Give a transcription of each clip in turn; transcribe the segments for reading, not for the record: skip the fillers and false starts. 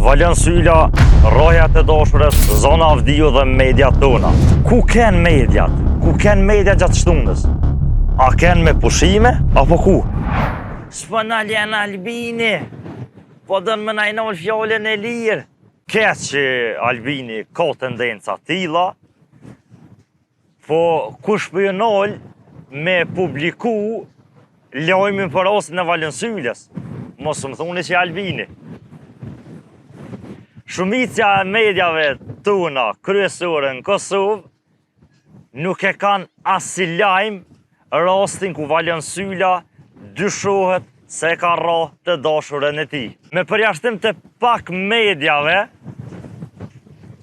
Valian Sylla, rroja të dashurës, zona Avdiju dhe mediat tona. Ku ken mediat? Ku ken media gjatë shtundës? A ken me pushime? Apo ku? S'po na ljen Albini, po dën më najnol fjallën e lirë. Keq që Albini ka tendenca tilla, po kush po ju nol me publiku lajmin për rastin e Valian Syllës. Mos më thoni që Albini. Shumica e mediave tona kryesore në Kosovë nuk e kanë as si lajm rastin ku Valian Sylla dyshohet se ka rrah të dashurën e tij. Me përjashtim të pak mediave,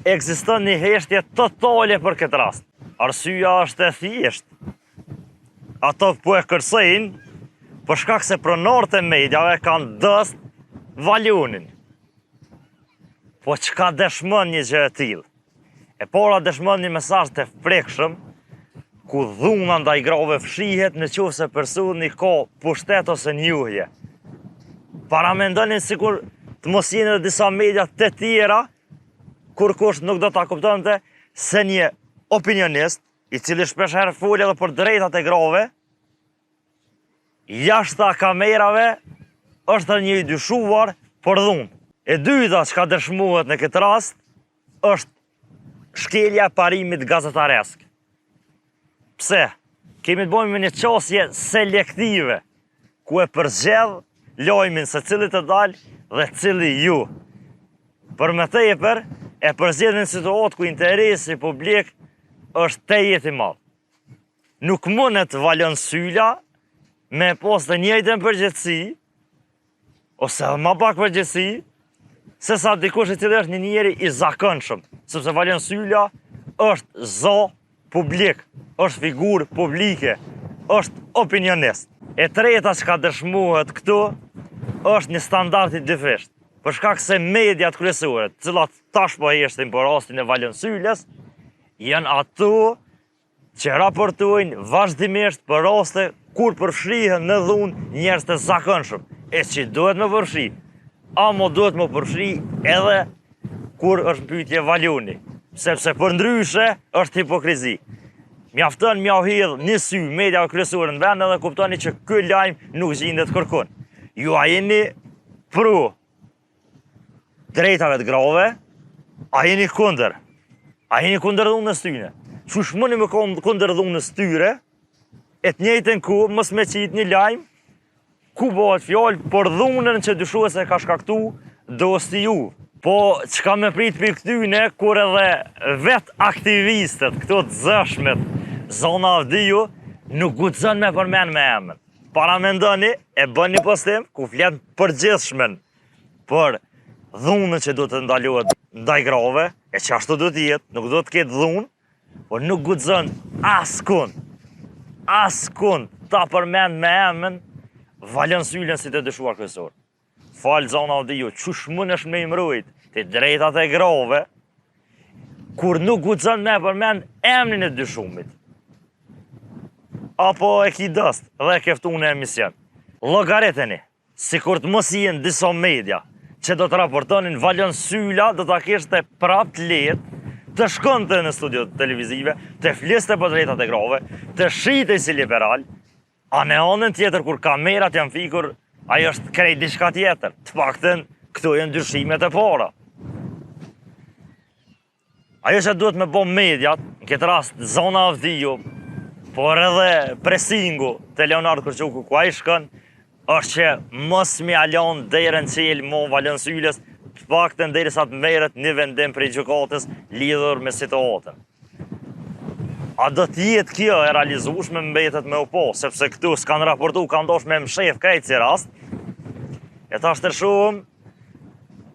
ekziston një heshtje totale për këtë rast. Arsyeja është e thjeshtë. Ato po e kërcejnë për shkak se pronarët e mediave kanë dëst Valionin. Po çka dëshmon një gjë e tillë? E para dëshmon një mesazh të prekshëm, ku dhuna ndaj grave fshihet nëse personi ka pushtet ose njohje. Paramendonin sikur të mos jenë disa media të tjera, kur kush nuk do ta kuptonte se një opinionist, i cili shpeshherë fol edhe për drejtat e grave, jashtë kamerave është një i dyshuar për dhunë. E dyta që ka dëshmuar në këtë rast është shkelja e parimit gazetaresk. Pse? Kemi të bëjmë me një qasje selektive, ku e përzgjedh lajmin se cili të dalë dhe cili ju. Për më tepër, e përzgjedh në situatë ku interesi publik është tejet i madh. Nuk mundet Valian Sylla me pas të njëjtën përgjegjësi, ose më pak përgjegjësi, se sa dikush i cili është një njeri i zakonshëm, sepse Valian Sylla është zo publik, është figurë publike, është opinionist. E treta që ka dëshmuar këtu është një standard i dyfisht. Për shkak se mediat kryesore, të cilat tash po heshtin për rastin e Valian Syllës, janë ato që raportojnë vazhdimisht për raste kur përfshihen në dhunë njerëz të zakonshëm, e që duhet me përfshi. Amo duhet më përfshi edhe kur është pyetje Valioni, sepse për ndryshe është hipokrizi. Mjafton m'ja hidh një sy media kryesore në vend edhe kuptoni që ky lajm nuk gjendet kërkun. Ju a jeni pro drejtave të grave, a jeni kundër? A jeni kundër dhunës tyre? Çush mundi me kundër dhunës tyre, e të njëjtën ku mos me qit një lajm ku bëhet fjalë për dhunën që dyshues se ka shkaktu dosti ju. Po çka me prit për këtyne kur edhe vet aktivistët, këto të zëshmet, zona Avdiju, nuk guxon me përmend me emër. Paramendoni, e bën një postim ku flet përgjithshmen për dhunën që duhet të ndalohet ndaj grave, e që ashtu duhet të jetë, nuk duhet të ketë dhunë, por nuk guxon askund ta përmend me emër Valian Syllën si të dyshuar kryesor. Falë zona Avdiju, çush mundesh me i mbrojt të drejtat e grave, kur nuk guxon me përmend emrin e dyshumit. Apo e ki dëst dhe e keftu në emision. Llogariteni, sikur të mos jenë disa media që do të raportonin Valian Sylla do ta kishte prap të lehtë të shkonte në studio televizive, të fliste për drejtat e grave, të shitej si liberal. A në anën tjetër kur kamerat janë fikur, ajo është krejt diçka tjetër. Të paktën këto janë dyshimet e para. Ajo që duhet me bë mediat, në këtë rast zona Avdiju, por edhe presingu të Leonard Kërçuku ku ai shkon, është që mos mi alon derën qelë mo Valian Syllës, të paktën derisa të merret një vendim prej gjykatës lidhur me situatën. A do t'jetë kjo e realizueshme mbetet me u po, sepse këtu s'kanë raportu, kanë dosh me mshef krejt si rast, e ta shtërshumë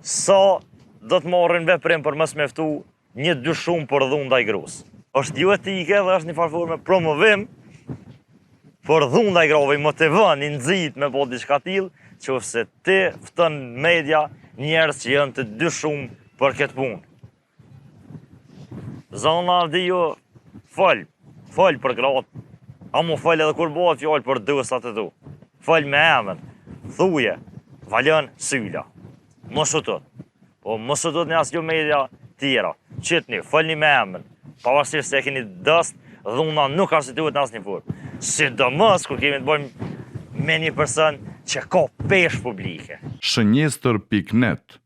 sa do të marrin veprim për mos me ftu një dyshum për dhunë ndaj grus. Është ju etike dhe është një farforme promovim për dhunë ndaj grave, i motivon, i nxit me po diçka tillë, qofse ti fton media njerëz që janë të dyshum për këtë punë. Zona Avdiju fol për gratë, a mu fol edhe kur bëhet fjallë për dësat e tu. Fol me emën, thuje, Valian Sylla. Mos u tot. Po mos do të një asnjë media tjera. Qitni, folni me emrin. Pavarësisht se e keni dëst, dhuna nuk arsituhet në asnjë formë. Sidomos kur kemi të bëjmë me një person që ka peshë publike. Shënjestër.net